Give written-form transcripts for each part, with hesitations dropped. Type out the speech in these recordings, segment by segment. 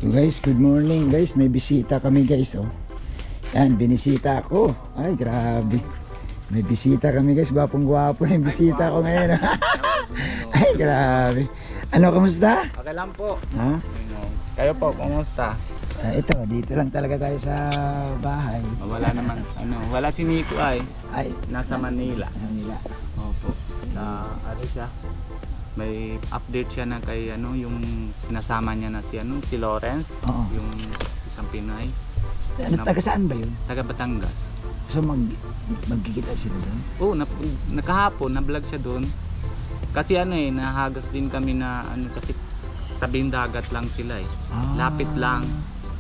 So guys, good morning guys. May bisita kami guys, oh. Yan, binisita ako. Ay, grabe. May bisita kami guys. Gwapong-gwapo yung bisita ko ngayon. Ay, grabe. Ano, kamusta? Okay lang po. Ha? Kayo po, kumusta? Ito, dito lang talaga tayo sa bahay. Wala naman, wala si Nico ay nasa Manila. Sa Manila. Opo. Ano siya? May update siya na kay yung sinasama niya na si Lawrence, Oo. yung isang Pinoy, Taga saan ba yun? taga Batangas. So magkikita sila doon? Oo, nakahapon na-vlog siya doon. Kasi nahagas din kami na kasi tabing dagat lang sila eh. Lapit lang.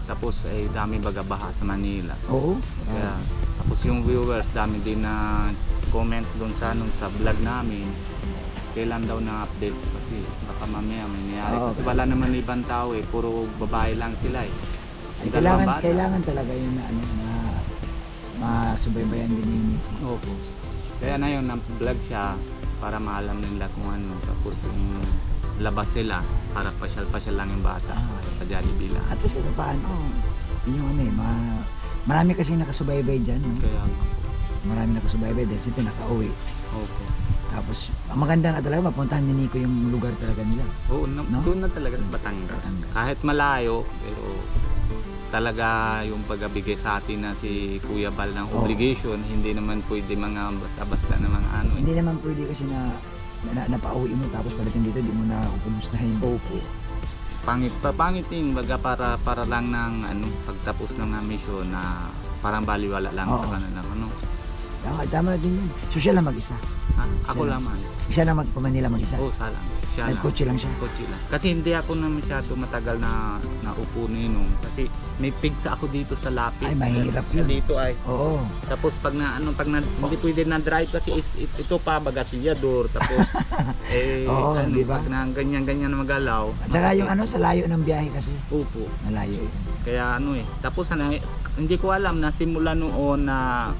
Tapos dami baga-baha sa Manila. Oo. Kaya tapos yung viewers dami din na comment doon sa vlog namin. Kailan daw na update kasi baka mamaya may nangyari. Oo, Kasi okay. wala naman ibang tao eh, puro babae lang sila eh. Ay, Yung dalawang bata. kailangan talaga yun na masubaybayan din yung Opo. Kaya na yun, vlog siya para maalam nila kung ano. Tapos yung labas sila para pasyal-pasyal lang yung bata sa Jollibee lang. at least paano yung marami kasi nakasubaybay dyan, no? Kaya Marami nakasubaybay dahil sila nakauwi. opo. Tapos ang maganda nga talaga mapuntahan ni Nico yung lugar talaga nila. Oo, No? doon na talaga sa Batangas. Kahit malayo, pero talaga yung pagbigay sa atin na si Kuya Bal ng obligation, hindi naman pwede mga basta-basta na mga Hindi naman pwede kasi na napauwi mo tapos pagdating dito di mo na kumustahin. Opo. Pangit din baga para lang ng pagtapos ng mission na parang baliwala lang sa kanila Tama din yun. So siya lang mag-isa. ako lamang. Siya lang Manila mag-isa. Oo, salang. Siya lang. Nagkotse lang siya. Kotse lang. Kasi hindi ako na masyado matagal na naupo nino kasi may pigsa ako dito sa lapit. Ay, mahirap yun. Dito ay. Oo. Tapos hindi pwede na drive kasi ito pa bagasillador tapos Oo, di ba? pag na ganyan-ganyan na magalaw. At saka yung masakit. sa layo ng biyahe kasi. Opo. Malayo. Kaya tapos hindi ko alam na simula noon na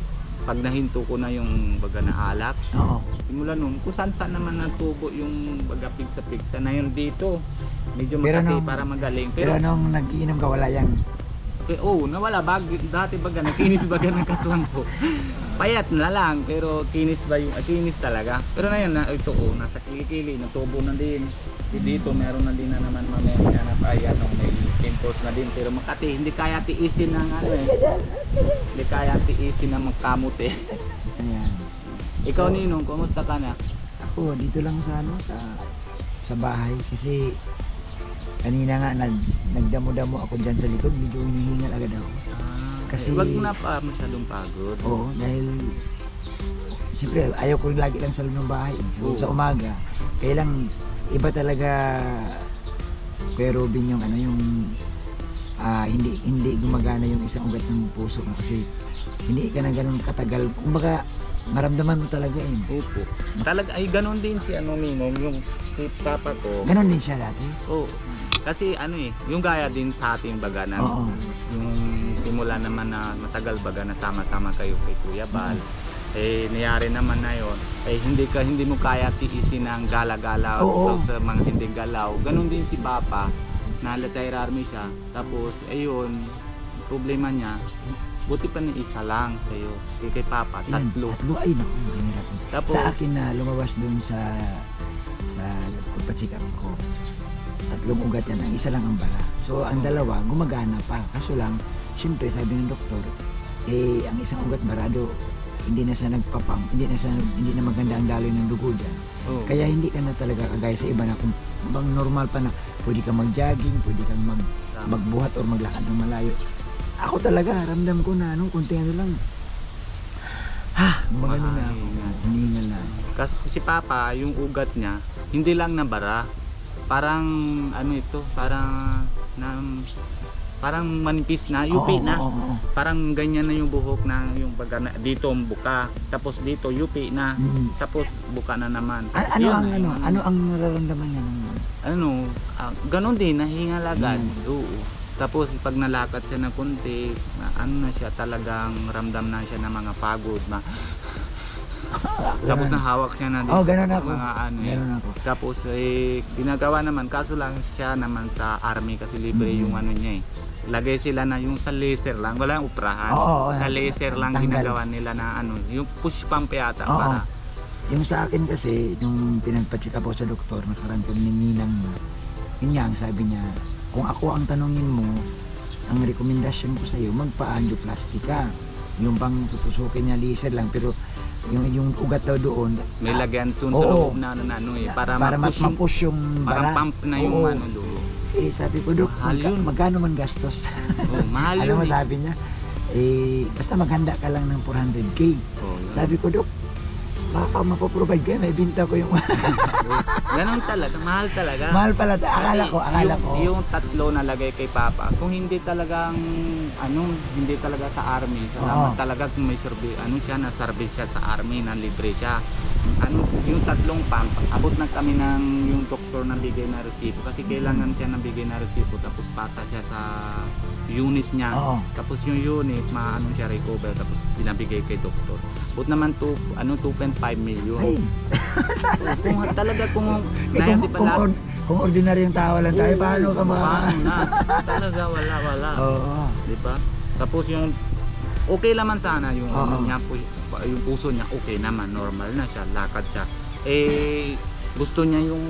pag nahinto ko na yung baga na alak, Oo. simula noon kung saan naman natubo yung baga pigsa na yun dito. Medyo Pero makati nung- para magaling. Pero nung nag-iinom ka wala yan. Nawala dati baga nakinis baga ng katuwang ko. Payat na lang pero kinis talaga. Pero na yun ito nasa kilikili, natubo na din. Dito meron na din na naman mamaya na may pimples na din pero Makati hindi kaya tiisin ng hindi kaya tiisin ng magkamot eh. Ayan. Ikaw Ninong, kumusta ka na? Ako dito lang sa sa bahay kasi kanina nga nagdamo-damo ako diyan sa likod, medyo hinihingal agad ako. Kasi- wag mo na pa masyadong pagod. Oo, dahil siyempre ayaw ko lagi lang sa loob ng bahay. So, Oo. sa umaga, kaya lang iba talaga Kuya Robin yung hindi gumagana yung isang ugat ng puso mo kasi hindi ka na ganun katagal. Kumbaga maramdaman mo talaga eh. Opo. Talaga ay ganun din si Ninong, yung si Papa ko. Ganon din siya dati. Oo. Kasi yung gaya din sa ating baga na Oo. yung simula naman na matagal baga na sama-sama kayo kay Kuya Bal. Niyari naman na yon. Hindi mo kaya tiisin ng gala-gala Oo. sa mga hindi galaw. Ganon din si Papa na retired army siya. Tapos problema niya buti pa ni isa lang sa iyo. Kay Papa Ilan? tatlo. Tatlo ay naku, mahirap. Tapos Sa akin na lumabas dun sa pagpa-check up ko. Tatlong ugat yan, ang isa lang ang bara. So ang dalawa gumagana pa. Kaso lang, siyempre sabi ng doktor, ang isang ugat barado, hindi na maganda ang daloy ng dugo dyan. Oo. Kaya hindi ka na talaga kagaya sa iba na kung bang normal pa na pwede kang mag-jogging, pwede kang magbuhat or maglakad ng malayo. Ako talaga, ramdam ko na kunti lang. Gumagano na ako. Hinihingal na. Kasi si Papa, yung ugat niya, hindi lang nabara. Parang parang manipis na, yupi na. Oo. Parang ganyan na yung buhok na yung baga na, dito ang buka, tapos dito yupi na, tapos buka na naman. Tapos yun, Ano ang nararamdaman niya? ganon din, nahingal agad. Oo. Tapos pag nalakad siya ng konti, na siya talagang ramdam na siya ng mga pagod na Tapos nahawak siya na Oh, ganun ako. mga ano eh. Ganun ako. Tapos ginagawa naman, kaso lang siya naman sa army kasi libre yung ano niya eh. Lagay sila na yung sa laser lang, walang uprahan. Oo, sa laser lang tanggal. ginagawa nila na ano, yung push pump yata Oo. para. Yung sa akin kasi, yung pinagpa-check up ako sa doktor, nakaraan ko nininang mo, yun nga, ang sabi niya, kung ako ang tanongin mo, ang rekomendasyon ko sa'yo, magpa-angioplasty ka. Yung bang tutusukin niya laser lang, pero yung ugat daw doon, May lagyan dun Oo. sa loob na ano eh, para, ma-push yung, ma-push yung parang bara. pump na yung Oo. ano doon. Eh, sabi ko, Dok, Mahal yun. magkano man gastos? Oh, mahal Alam mo, yun eh. sabi niya, basta maghanda ka lang ng 400K. Oh, yun. Sabi ko, Dok, baka mapaprovide ka, may binta ko yung... Ganun talaga, mahal talaga. Mahal pala, akala Kasi ko. yung tatlo na lagay kay Papa, kung hindi talagang hindi talaga sa army, salamat Oo. talaga kung may siya na service siya sa army, na libre siya. Yung tatlong pump, abot na kami ng yung doktor na bigay na resibo kasi kailangan siya na bigay na resibo tapos pasa siya sa unit niya. Oo. Tapos yung unit, maano siya recover tapos binabigay kay doktor. But naman 2.5 million. Ay, Kung talaga kung eh, na di ba last kung ordinaryong tao lang tayo, Oo, paano ka paano na? Talaga wala. Oo. Di ba? Tapos yung okay naman sana yung ano Oo. niya, yung puso niya okay naman, normal na siya, lakad siya. Gusto niya yung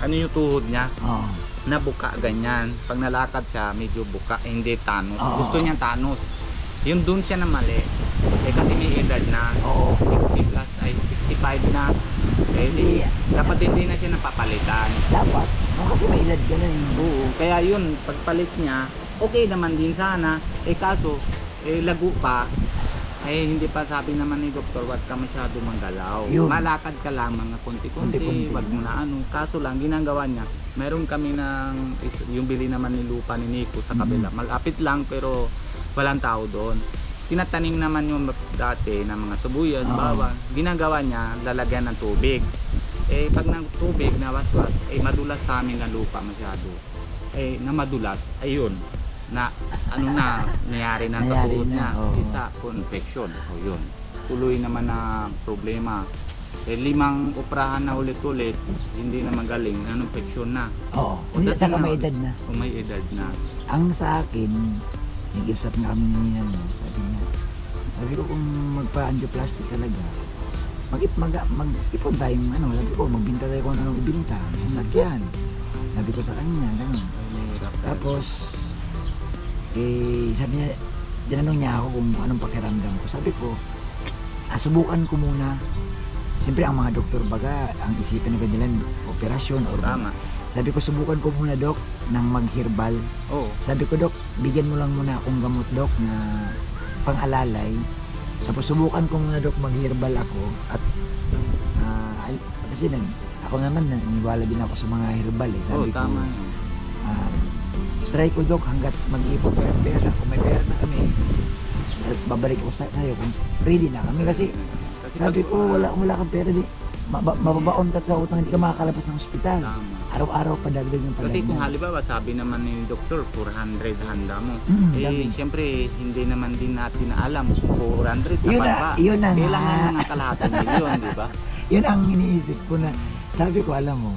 yung tuhod niya Oo. na buka ganyan. Pag nalakad siya, medyo buka, hindi tanos. Oo. Gusto niya tanos. Yung dun siya na mali. Kasi may edad na. Oo. 60 plus, 65 na. Dapat hindi na siya napapalitan. Dapat. Kasi may edad ka na eh. Oo, kaya yun, pagpalit niya, okay naman din sana. Kaso, lago pa. Hindi pa sabi naman ni doktor, wag ka masyado manggalaw. Yun. Malakad ka lang mga konti-konti, Konti-konti. wag mo na ano. Kaso lang, ginagawa niya, meron kami yung bili naman ni lupa ni Nico sa kabila. Malapit lang pero walang tao doon. Tinatanim naman yung dati ng mga subuyan, Oo. bawang. Ginagawa niya, lalagyan ng tubig. Pag ng tubig na waswas, madulas sa amin na lupa masyado. Na madulas, ayun, na nangyari na sa Nangyari buhok na, niya. oo. Isa, infection. O yun. Tuloy naman na problema. 5 oprahan na ulit-ulit, hindi na magaling, infection na. Oo. Hindi, Dating saka na- may edad na. Kung may edad na. Ang sa akin, nag-usap na kami ni Ninan mo, sabi ko kung magpa-angioplasty talaga, mag-ipon tayong sabi ko, magbinta tayo kung anong ibinta, sasakyan. Sabi ko sa kanya, gano'n. Mahirap talaga. Tapos, sabi niya, tinanong niya ako kung anong pakiramdam ko. Sabi ko, subukan ko muna. Siyempre, ang mga doktor baga, ang isipan na nila, operasyon or Tama. sabi ko, subukan ko muna, Dok, ng mag-herbal. Oo. Sabi ko, Dok, bigyan mo lang muna akong gamot, Dok, na pang-alalay. Tapos subukan ko muna, Dok, mag-herbal ako. At kasi ako naman, naniwala din ako sa mga herbal. Sabi ko, tama yun. try ko, Dok, hanggat mag-iipon ko ng pera. Kung may pera na kami, babalik ko sa'yo kung ready na kami. Kasi sabi ko, wala kang pera, di mababaon ka sa utang, hindi ka makakalabas ng ospital. Tama. Araw-araw pa dagdag yung Kasi kung palagyan. halimbawa sabi naman ni doktor 400 handa mo. Dami. Siyempre hindi naman din natin alam kung 400 Yun sapat na, ba. yun na nga. Kailangan ng kalahating milyon, di ba? Yun ang iniisip ko na, sabi ko, alam mo,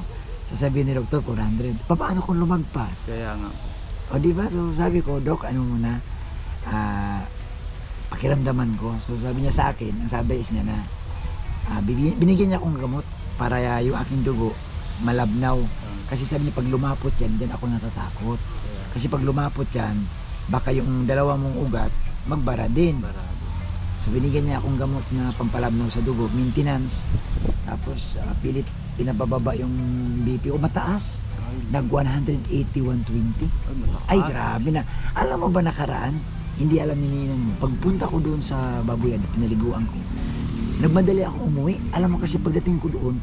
sasabihin ni Doktor 400, paano kung lumagpas? Kaya nga. O di ba? So sabi ko, Dok, ano muna, pakiramdaman ko. So sabi niya sa akin, ang sabi is niya na, binigyan niya akong gamot para yung aking dugo malabnaw. Kasi sabi niya, pag lumapot yan, din ako natatakot. Kasi pag lumapot yan, baka yung dalawa mong ugat, magbara din. Barado. So binigyan niya akong gamot na pampalabnaw sa dugo, maintenance. Tapos pilit pinabababa yung BP ko, mataas. Nag 180, 120. Ay, grabe na. Alam mo ba nakaraan? Hindi alam ni Ninang mo. Pagpunta ko doon sa Babuyan, pinaliguan ko. Nagmadali ako umuwi. Alam mo kasi pagdating ko doon,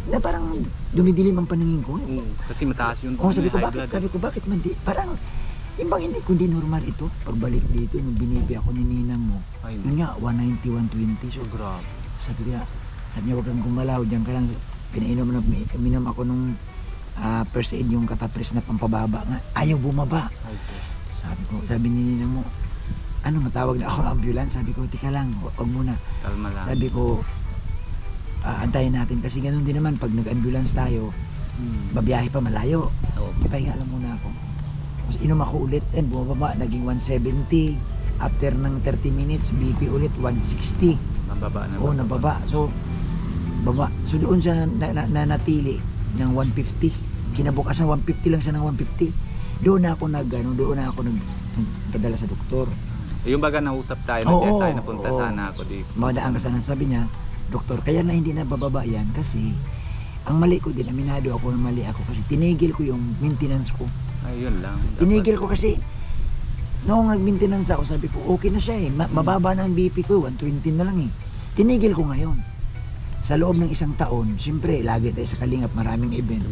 na parang dumidilim ang paningin ko. Oo, kasi mataas yung Sabi ko, high bakit? blood. Sabi ko, bakit man di? Parang, yung bang hindi, kundi normal ito. Pagbalik dito, nung binibi ako ni Ninang mo, Ay, yun nga, 190, 120. So, grabe. sabi niya, huwag kang gumalaw. Diyan ka lang, uminom ako nung first aid, yung katapres na pampababa nga. Ayaw bumaba. Ay, sus. Sabi ni Ninang mo, ano, matawag na ako ng ambulance. Sabi ko, tika lang, wag muna. Kalma lang. Sabi ko, antayin natin kasi ganun din naman pag nag-ambulance tayo, babiyahe pa malayo. Oo. Ipahinga lang muna ako. Tapos inom ako ulit and bumababa, naging 170. After ng 30 minutes, BP ulit 160. Mababa na. Oo, nababa. So, baba. So doon siya nanatili ng 150. Kinabukasan 150 lang siya ng 150. Doon na ako nagpadala sa doktor. Yung baga nausap tayo, Oo, tayo napunta oo. sana ako dito. Madaan ka sana, sabi niya, doktor, kaya na hindi na bababa yan kasi ang mali ko din, aminado ako na mali ako kasi tinigil ko yung maintenance ko. Ayun lang. Tinigil ko kasi noong nag-maintenance ako, sabi ko, okay na siya eh. Mababa na ang BP ko, 120 na lang eh. Tinigil ko ngayon. Sa loob ng isang taon, siyempre, lagi tayo sa Kalingap, maraming event.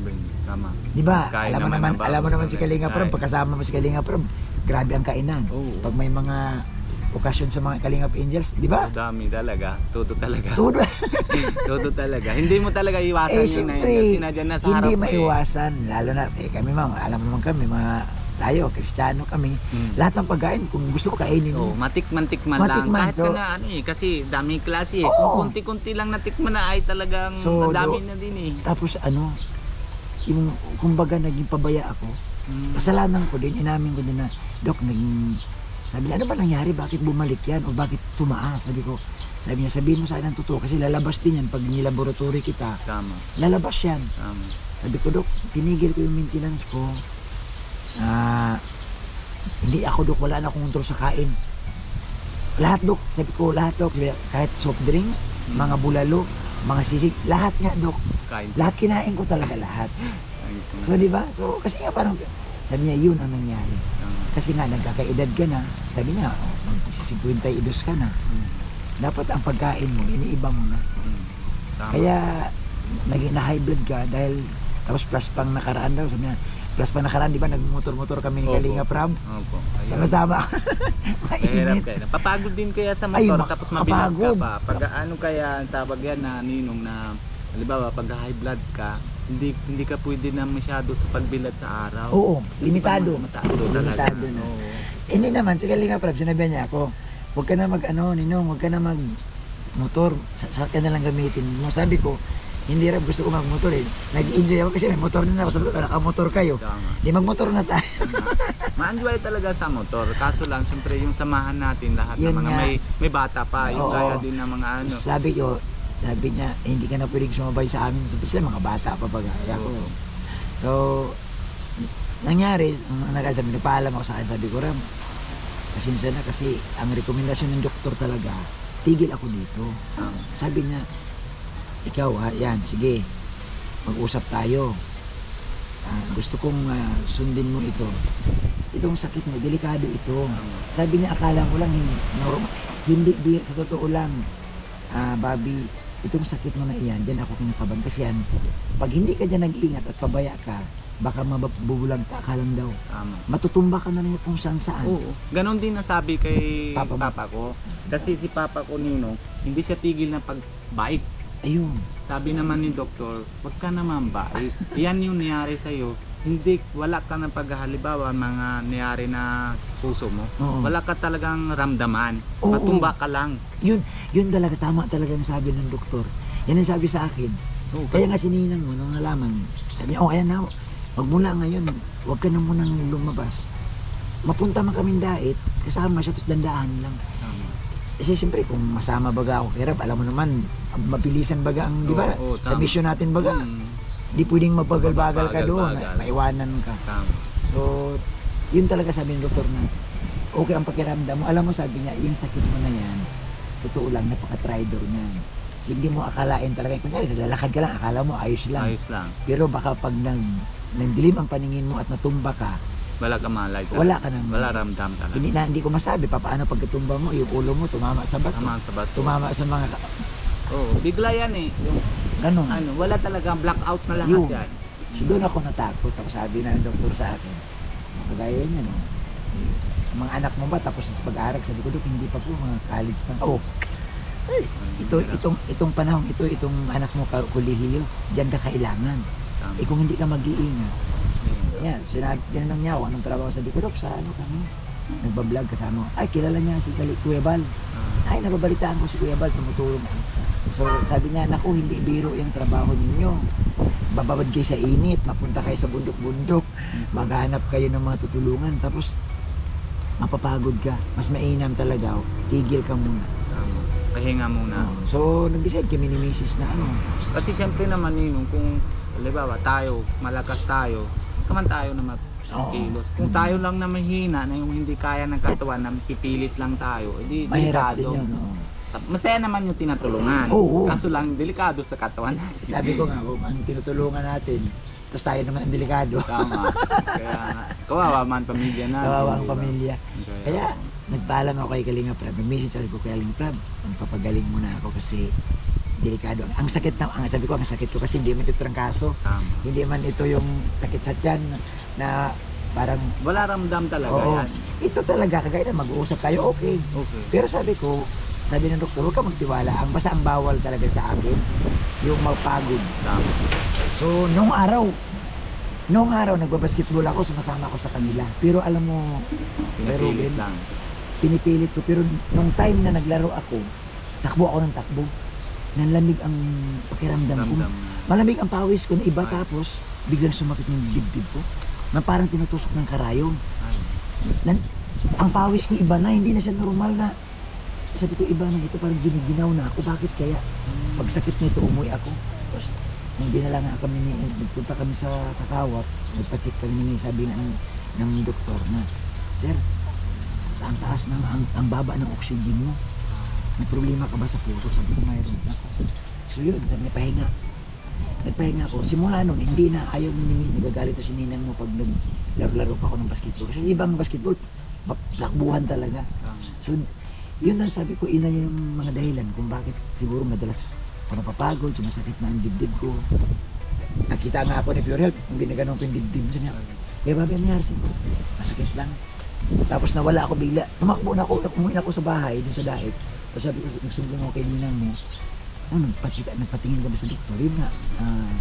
Tama. Di ba? Kain Alam mo naman naman, ang bago alam mo naman si talaga. Kalingap Rob, Kain. pagkasama mo si Kalingap Rob, grabe ang kainan. Oo. Pag may mga okasyon sa mga Kalingap Angels, di ba? Ang dami talaga. Todo talaga. Todo. Todo talaga. Hindi mo talaga iwasan Eh, yun na siyempre, yun. Sinadyan na sa hindi harap mo maiwasan. Lalo na, kami mga, alam mo naman kami, mga tayo, Kristiyano kami. Lahat ng pagkain, kung gusto mo kainin Oh, mo. matikman-tikman lang. Matikman, Kahit so- ka na ano eh, kasi daming klase eh. Oo. Kung konti-konti lang natikman na ay talagang So, dami na din eh. Tapos ano, yung, kumbaga naging pabaya ako. Kasalanan ko din, inamin ko din na, Dok, sabi niya, ano ba nangyari? Bakit bumalik yan? O bakit tumaas? Sabi niya, sabihin mo sa akin ang totoo kasi lalabas din yan pag nilaboratory kita. Tama. Lalabas yan. Tama. Sabi ko, Dok, tinigil ko yung maintenance ko. Hindi ako, Dok, wala na akong control sa kain. Lahat, Dok, sabi ko, lahat, Dok, kahit soft drinks, mga bulalo, mga sisig, lahat nga, Dok. Kain. Lahat kinain ko talaga lahat. Ayun. So, di ba? So, kasi nga parang, sabi niya, yun ang nangyari. Tama. Kasi nga, nagkakaedad ka na. Sabi niya, mag-52 ka na. Dapat ang pagkain mo, iniiba mo na. Tama. Kaya, naging na-high blood ka dahil, tapos plus pang nakaraan daw, sabi niya, plus pang nakaraan, di ba, nagmotor-motor kami ni Opo. Kalinga Prab. Opo. Ayun. Sama-sama. Mahirap Mainit. kayo. Napapagod din kaya sa Ay, motor tapos mabilag ka makapagod. pa. Pag ano kaya ang tawag yan na ninong na halimbawa pag high blood ka, hindi ka pwede na masyado sa pagbilad sa araw. Oo, limitado. Matado talaga. Limitado na. Oo. Hindi naman, si Kalinga Prab, sinabihan niya ako, huwag ka na Ninong, huwag ka na motor, sa ka na lang gamitin mo. Sabi ko, hindi rin gusto ko magmotor eh. Nag-enjoy ako kasi may motor na ako. Sabi ko, nakamotor kayo. Tama. Di magmotor na tayo. Ma-enjoy talaga sa motor. Kaso lang, siyempre yung samahan natin lahat ng Yun mga nga. may bata pa. Yung Oo. gaya din ng mga ano. Sabi niya, hindi ka na pwedeng sumabay sa amin. Sabi sila, mga bata pa ba gaya ko. Oo. So, nangyari, nagpaalam ako sa akin, sabi ko, Ram, pasensya na kasi ang rekomendasyon ng doktor talaga, tigil ako dito. Tama. Sabi niya, ikaw yan, sige, mag-usap tayo. Gusto kong sundin mo ito. Itong sakit mo, delikado ito. Sabi niya, akala ko lang, hindi sa totoo lang, Bobby, itong sakit mo na iyan, dyan ako kinakaban. Kasi yan, pag hindi ka dyan nag-iingat at pabaya ka, baka mabubulag ka lang daw. Tama. Matutumba ka na rin kung saan saan. Oo. Ganon din nasabi kay Papa mo. papa ko. Kasi si papa ko Ninong, hindi siya tigil na pag-bike. Ayun. Sabi naman ni doktor, wag ka naman bike. Yan yung nangyari sa'yo. Hindi, wala ka ng paghahalibawa mga nangyari na sa puso mo. Oo. Wala ka talagang ramdaman. Oo. Matumba ka lang. Yun talaga, tama talaga ang sabi ng doktor. Yan ang sabi sa akin. Oo. Kaya nga sininang mo, nung nalaman, sabi niya, ayan na, wag mula ngayon, wag ka na munang lumabas. Mapunta man kaming dait, kasama siya, tapos dandaan lang. Tama. Kasi siyempre, kung masama baga ako, hirap, alam mo naman, mabilisan baga ang, di ba? Oo, Sa tama. mission natin baga, Mm, di pwedeng mabagal-bagal ka doon, Mabagal-bagal. maiwanan ka. tama. So, yun talaga sabi ng doktor na, okay ang pakiramdam mo. Alam mo, sabi niya, yung sakit mo na yan, totoo lang, napaka-tridor niyan. Hindi mo akalain talaga, kunyari, naglalakad ka lang, akala mo ayos lang. Ayos lang. Pero baka pag nagdilim ang paningin mo at natumba ka, Wala ka malay. wala ka nang, Wala ramdam talaga. hindi ko masabi pa paano pagkatumba mo, yung ulo mo tumama sa bato, Tama sa bato. tumama sa mga, Oo. Bigla yan eh. Yung, ganun. ano, wala talagang blackout na lahat Yung- yan. So doon ako natakot, tapos sabi na ng doktor sa akin, kagaya niya, no? Mga anak mo ba tapos sa pag-aaral? Sabi ko, Dok, hindi pa po, mga college pa. Oh, ay, itong panahon, itong anak mo, kulihiyo, diyan ka kailangan. Tama. Kung hindi ka mag-iingat, yan, sinabi, tinanong niya ako, anong trabaho? Sabi ko, Dok, sa ano kami? nagbablog kasama ko. Ay, kilala niya si Kuya Bal. Ah, Ay, nababalitaan ko si Kuya Bal, tumutulong. So, sabi niya, naku, hindi biro yung trabaho ninyo. Bababad kayo sa init, mapunta kayo sa bundok-bundok, maghanap kayo ng mga tutulungan, tapos mapapagod ka. Mas mainam talaga, tigil ka muna. tama. Pahinga muna. So, nag-decide kami ni Mrs. na ano. Kasi siyempre naman Ninong, kung halimbawa tayo, malakas tayo, kaman tayo na magkilos. Kung tayo lang na mahina, na yung hindi kaya ng katawan, na pipilit lang tayo, edi Mahirap din delikado. yun. Oo. Masaya naman yung tinatulungan. Oo. Kaso lang, delikado sa katawan natin. Sabi ko nga, kung ang tinutulungan natin, tapos tayo naman ang delikado. Tama. Kaya nga, kawawa man pamilya na. Kawawa ang pamilya. Kaya, nagpaalam ako kay Kalinga Prab. Nag-message ako kay Kalinga Prab. Magpapagaling muna ako kasi delikado. Ang sakit na, sabi ko, ang sakit ko kasi hindi man ito trangkaso. Tama. Hindi man ito yung sakit sa tiyan na parang, Wala ramdam talaga oo, yan. ito talaga, kagaya na mag-uusap tayo, okay. Okay. Pero sabi ng doktor, huwag ka magtiwala. Basta ang bawal talaga sa akin, yung magpagod. Tama. So, nung araw, nagbabasketball ako, sumasama ako sa kanila. Pero alam mo, Pinapilit lang. pinipilit ko. Pero nung time na naglaro ako, takbo ako ng takbo. Nanlamig ang pakiramdam ko. Ramdam. Malamig ang pawis ko na iba, Ay. tapos biglang sumakit yung dibdib ko. Na parang tinutusok ng karayom. Ay. Ang pawis ko iba na, hindi na siya normal na. Sabi ko, iba na ito, parang giniginaw na ako. Bakit kaya? Pagsakit nito, umuwi ako. Tapos, nung dinala nga kami, nagpunta kami sa Kakawat, nagpa-check kami, sabi ng doktor na, Sir, ang taas ng, ang baba ng oxygen mo. May problema ka ba sa puso? Sabi ko, mayroon ako. So yun, sabi niya, pahinga. Nagpahinga ako. Simula nun, hindi na ayaw ni nagagalit na si ninang mo pag naglaro pa ako ng basketball. Kasi ibang basketball, takbuhan talaga. Tama. So, yun ang sabi ko, ina yung mga dahilan kung bakit siguro madalas ako napapagod, sumasakit na ang dibdib ko. Nakita nga ako ni Pure Health, kung ginaganong ko yung dibdib niya. Kaya babi, ang nangyari sa'yo? Masakit lang. Tapos nawala ako bigla. Tumakbo na ako, umuwi na ako sa bahay, dun sa daet. Tapos sabi ko, nagsumbong ako kay ninang mo. Nagpatingin kami sa doktor. Yun nga.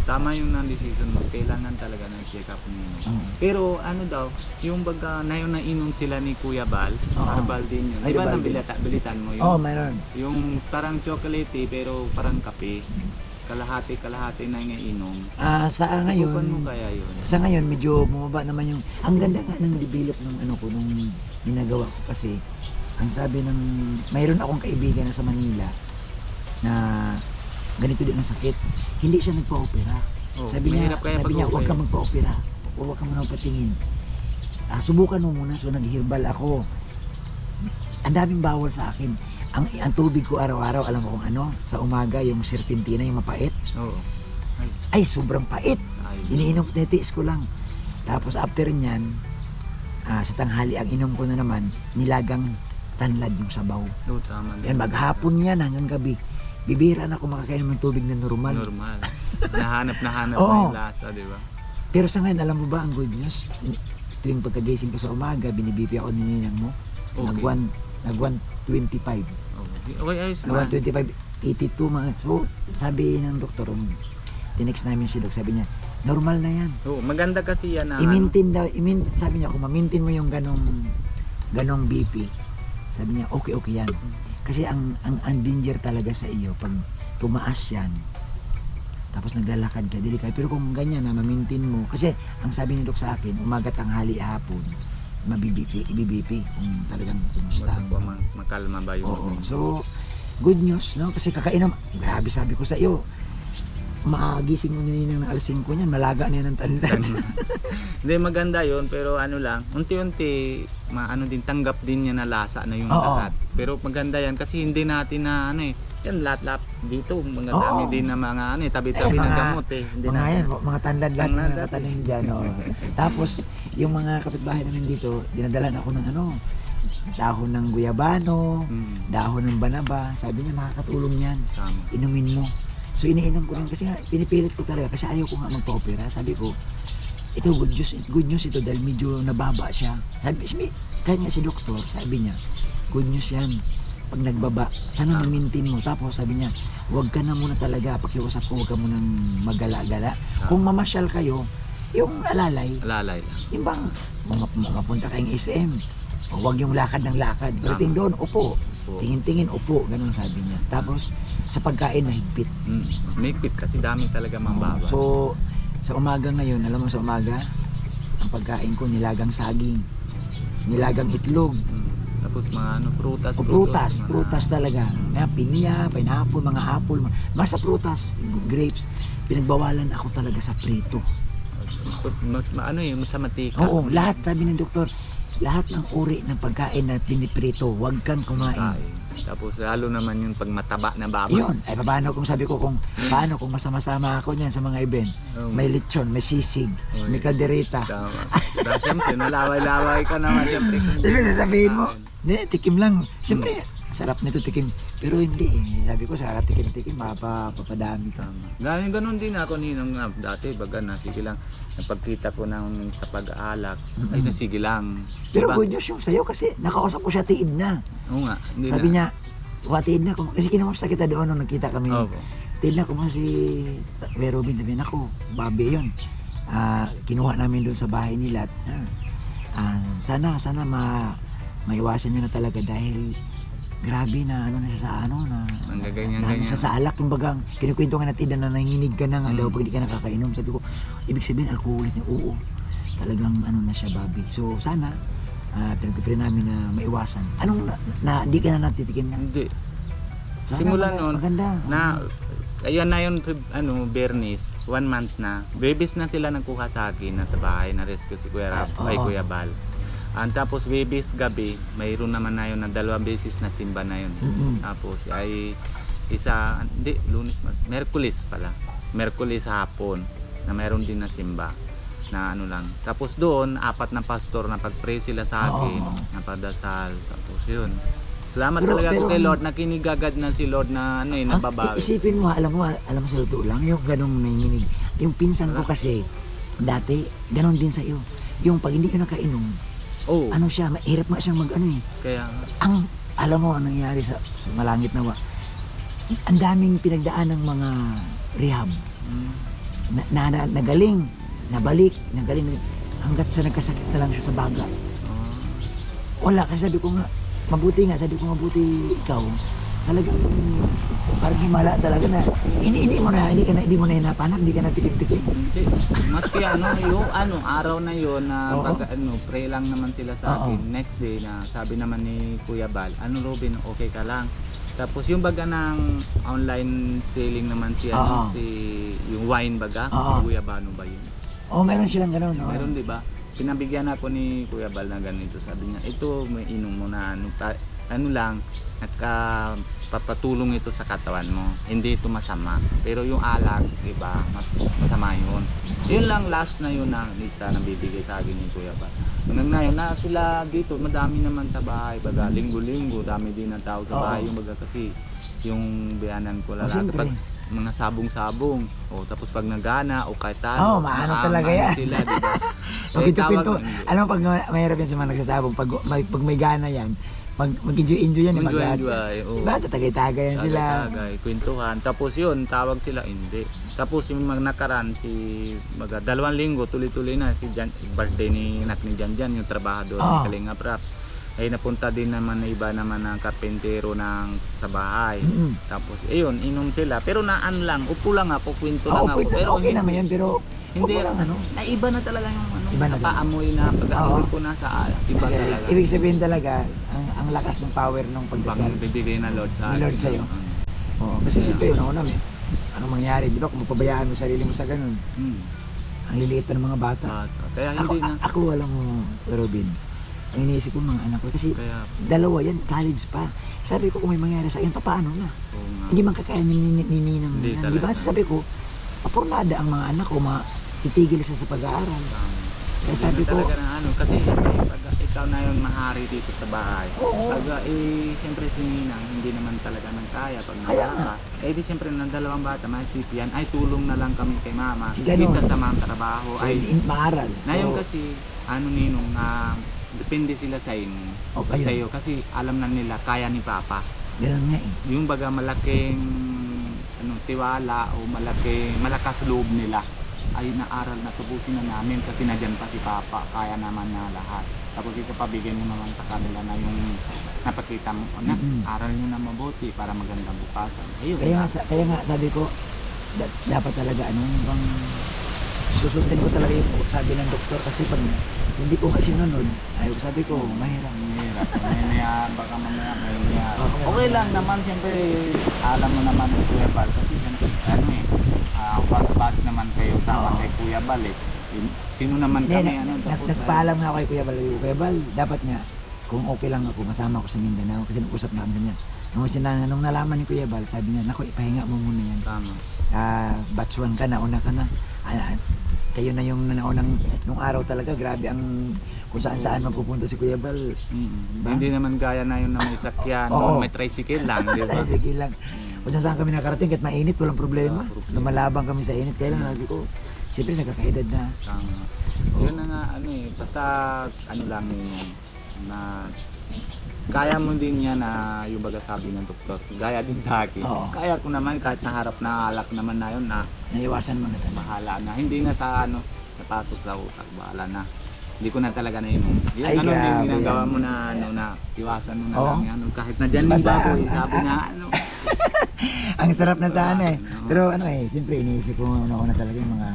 Tama yung non-decision mo. Kailangan talaga ng check up ninyo. Pero ano daw, yung baga na yung nainom sila ni Kuya Bal, Oo. Arbal din yun. Ay, Di ba Arbal din. bilitan mo yun? Oo, mayroon. Yung parang chocolate pero parang kape. Kalahati na yung inom. Sa Subukan mo ngayon, kaya yun? sa ngayon medyo bumaba naman yung ang ganda nga ng develop ng ano ko nung ginagawa ko kasi ang sabi ng mayroon akong kaibigan na sa Manila na ganito din ang sakit, hindi siya nagpa-opera. Oh, sabi niya mahirap kaya huwag pag-opera. ka magpa-opera, huwag ka muna patingin. Subukan mo muna. So nag-herbal ako, ang daming bawal sa akin. Ang tubig ko araw-araw, alam mo kung ano, sa umaga yung serpentina, yung mapait, Oo. ay sobrang pait. Ay. Iniinom, netiis ko lang. Tapos after nyan, sa tanghali, ang inom ko na naman, nilagang tanlad yung sabaw. Oo, tama. Yan, maghapon yan hanggang gabi. Bibira na ako makakainom ng tubig na normal. Normal. Nahanap na Oo. yung lasa, di ba? Pero sa ngayon, alam mo ba ang good news? Tuwing pagkagising ko sa umaga, binibipi ako ni ninang mo. Okay. Nag-125. Okay, ayos na. 125, 82 mga. So, sabi ng doktor, tinext namin si Doc, sabi niya, normal na yan. Oo, maganda kasi yan na. I-maintain daw, sabi niya, kung ma-maintain mo yung ganong BP, sabi niya, okay yan. Kasi ang danger talaga sa iyo, pag tumaas yan, tapos naglalakad ka, delikado. Pero kung ganyan na, ma-maintain mo, kasi ang sabi ni Doc sa akin, umaga, tanghali, hapon, ibibp kung talagang kumusta. Makalma ba yung Oo. So, good news, no? Kasi kakainom, grabe sabi ko sa iyo, maagising mo nyo ng alas 5 niyan, malaga na yan ang tanlad. Hindi, maganda yun, pero ano lang, unti-unti, din, tanggap din niya na lasa na yung Oo. lahat. Pero maganda yan, kasi hindi natin na, yan, lahat dito, mga Oo. dami din na mga, tabi-tabi ng gamot Hindi mga natin. yan, mga tanlad lahat Tanlad na lahat nakatanim dyan. Oh. Tapos, yung mga kapitbahay namin dito, dinadalan ako ng dahon ng guyabano, dahon ng banaba. Sabi niya, makakatulong yan. Tama. Inumin mo. So, iniinom ko rin kasi nga, pinipilit ko talaga kasi ayaw ko nga magpa-opera. Sabi ko, ito good news ito dahil medyo nababa siya. Kanya si doktor, sabi niya, good news yan. Pag nagbaba, sana ma-maintain mo. Tapos sabi niya, huwag ka na muna talaga, pakiusap ko, huwag ka munang magala-gala. Kung mamasyal kayo, yung alalay Alalay lang. yung bang mapunta kayong SM, O wag yung lakad ng lakad. Pagdating doon, upo. Opo. Tingin-tingin, upo. Ganun sabi niya. Tapos, sa pagkain, mahigpit. Mahigpit kasi dami talaga mambaba. So, sa umaga ngayon, alam mo sa umaga, ang pagkain ko, nilagang saging. Nilagang itlog. Tapos mga ano, prutas. O prutas talaga. Kaya pinya, pineapple, mga apple, basta prutas, grapes. Pinagbawalan ako talaga sa prito. Mas ano yung sa matika. Oo, lahat sabi ng doktor, lahat ng uri ng pagkain na piniprito, huwag kang kumain. Tapos lalo naman yung pag mataba na baba. Yun, ay paano kung sabi ko kung paano kung masama-sama ako niyan sa mga event. May lechon, may sisig, may kaldereta. Tama. Dahil siyempre, nalaway-laway ka naman siyempre. Ibig sasabihin mo, tikim lang. Siyempre, sarap nito tikim. Pero hindi eh. Sabi ko, sa tikim-tikim, mapapadami ka. Ganun din ako ninong nga. Dati, baga na, sige lang. Napagkita ko ng sa pag-aalak, ay nasige lang. Pero Diba? good news yung sa'yo kasi nakausap ko siya tiid na. Oo nga. Hindi Sabi na. niya, tiid na. Kasi kinamusta kita doon nung nagkita kami. Opo. Tiid na kung si Kuya Robin, sabi niya, ako, babi yun. Kinuha namin doon sa bahay nila. At, sana maiwasan niya na talaga dahil grabe na ano na siya sa ano na Ang gaganyan, na ano siya sa alak kumbaga kinukwento nga natin na nanginginig ka na nga daw pag di ka nakakainom. Sabi ko ibig sabihin alcoholic niya. Oo, talagang ano na siya, Bobby. So sana pinag-pray namin na maiwasan. Anong na di ka na natitikim na? Hindi. Sana Simula noon, maganda. ayan na yun, ano, Bernice, 1 month na. Babies na sila nagkuha sa akin na sa bahay na rescue si Kuya Rab, ay oo. Kuya Bal. Tapos babies gabi, mayroon naman na yun na 2 beses na simba na yun. Tapos ay Lunes, Merkulis pala. Merkulis hapon na mayroon din na simba na ano lang. Tapos doon, 4 na pastor na pag-pray sila sa akin, napadasal. Tapos yun. Salamat talaga ako kay Lord na kinigagad na si Lord na ano nababawi. Isipin mo, alam mo sa totoo lang, yung ganong nanginginig. Yung pinsan ko kasi, dati, ganon din sa iyo. Yung pag hindi ka nakainom, ano siya, mahirap nga siyang mag-ano eh. Kaya Alam mo, anong nangyari sa Malangit Nawa, ang daming pinagdaan ng mga rehab. Nagaling, nabalik, hanggat sa nagkasakit na lang siya sa baga. Wala, kasi sabi ko nga, mabuti ikaw, talagang parang himala talaga na hindi mo na hinapanap, hindi ka na tikim-tikim. Hindi. Maski yung araw na yun na pray lang naman sila sa akin. Next day na sabi naman ni Kuya Bal, Robin, okay ka lang. Tapos yung baga ng online selling naman yung wine baga, Kuya Bano ba yun? Meron silang gano'n. Meron, di ba? Pinabigyan ako ni Kuya Bal na ganito. Sabi niya, ito may inom mo na papatulong ito sa katawan mo. Hindi ito masama. Pero yung alak, di ba, masama yun. Yun lang last na yun na lista na bibigay sa akin ni Kuya Bal. Hanggang na yun, na sila dito, madami naman sa bahay. Baga, linggo-linggo, dami din ang tao sa bahay. Yung baga kasi, yung biyanan ko lalaki. Pag mga sabong-sabong, tapos pag nagana, o kahit maano talaga yan. Sila, di ba? Pinto. Alam mo, pag mahirap yan sa mga nagsasabong, pag may gana yan, mag-enjoy yan. Diba? Tatagay-tagay yan sila. Tatagay, kwentuhan. Tapos yun, tawag sila, hindi. Tapos yung mga nakaran, 2 linggo, tuloy-tuloy na. Birthday ni anak ni Janjan, yung trabahador ni Kalinga Prap. Ay napunta din naman na iba naman ng karpentero sa bahay. Tapos inom sila. Pero lang, upo lang ako, kwento lang ako. Pero okay naman yan, pero hindi naiba na talaga yung iba na napaamoy na pag-aamoy ko na sa iba talaga. Ibig sabihin talaga, ang lakas ng power ng pagdasal bibigay na Lord sa Lord sa'yo. Kasi siyempre yun, anong mangyari, di ba, kung mapabayaan mo sarili mo sa ganun. Ang liliit pa ng mga bata. Kaya hindi na. Ako, alam mo, Robin, ang iniisip ko mga anak ko, kasi dalawa yan, college pa. Sabi ko, kung may mangyari sa akin, paano na? Hindi man kakaya ninang. Di ba? Sabi ko, apurlada ang mga anak ko, titigil siya sa pag-aaral. Kaya sabi ko, kasi pag ikaw na yun mahari dito sa bahay. Siyempre si Ninang, hindi naman talaga nang kaya pag nabata. Di siyempre ng 2 bata, maisip yan, ay tulong na lang kami kay mama. Isa sa mga trabaho, ay maaral. Ngayon kasi, Ninong, depende sila sa inyo. Sa'yo, kasi alam na nila, kaya ni Papa. Ganun nga eh. Yung baga malaking tiwala o malakas loob nila ay naaral na tubusin na namin kasi nadyan pa si Papa, kaya naman na lahat. Tapos isa pa, bigyan mo naman sa kanila na yung napakita mo, anak, aral nyo na mabuti para magandang bukasan. Ayun. Kaya nga sabi ko, dapat talaga ano, bang susundin ko talaga yung sabi ng doktor kasi pag hindi ko kasi sinunod, ayaw sabi ko, mahirap. Mahirap. Mamaya, baka mamaya kaya. Okay. Okay lang naman, siyempre, alam mo naman ng Kuya Bal. Kasi siyempre, ano eh, was naman kayo sama kay Kuya Bal eh. Sino naman Hindi, kami, ano, tapos, nagpaalam nga ako kay Kuya Bal. Kuya Bal, dapat nga, kung okay lang ako, masama ako sa Mindanao kasi nag-usap namin niya. Nung nalaman ni Kuya Bal, sabi niya, naku, ipahinga mo muna yan. Tama. Batch 1 ka, nauna ka na. Kayo na yung naunang nung araw talaga, grabe ang kung saan magpupunta si Kuya Bal. Ba? Hindi naman gaya na yun na may sakyan, Oo. may tricycle lang, di ba? Sige lang. Kung saan kami nakarating, kahit mainit, walang problema. Lumalabang kami sa init, kaya lang sabi ko, siyempre nagkakaedad na. Tama. Yun na nga, ano eh, basta ano lang yun, na kaya mo din yan na yung baga sabi ng doktor, gaya din sa akin. Oo. Kaya ko naman kahit naharap na alak naman na yun na Naiwasan mo na talaga. bahala na. Hindi na sa ano, napasok sa utak, bahala na. Hindi ko na talaga nainom. Yun, Ay, ano din grabe ginagawa yan. mo na ano na iwasan mo na Oo. lang yan. Kahit na dyan yung Basta, baboy, sabi nga ano. Ang sarap na sana eh. Oo. Pero ano eh, siyempre iniisip ko na talaga yung mga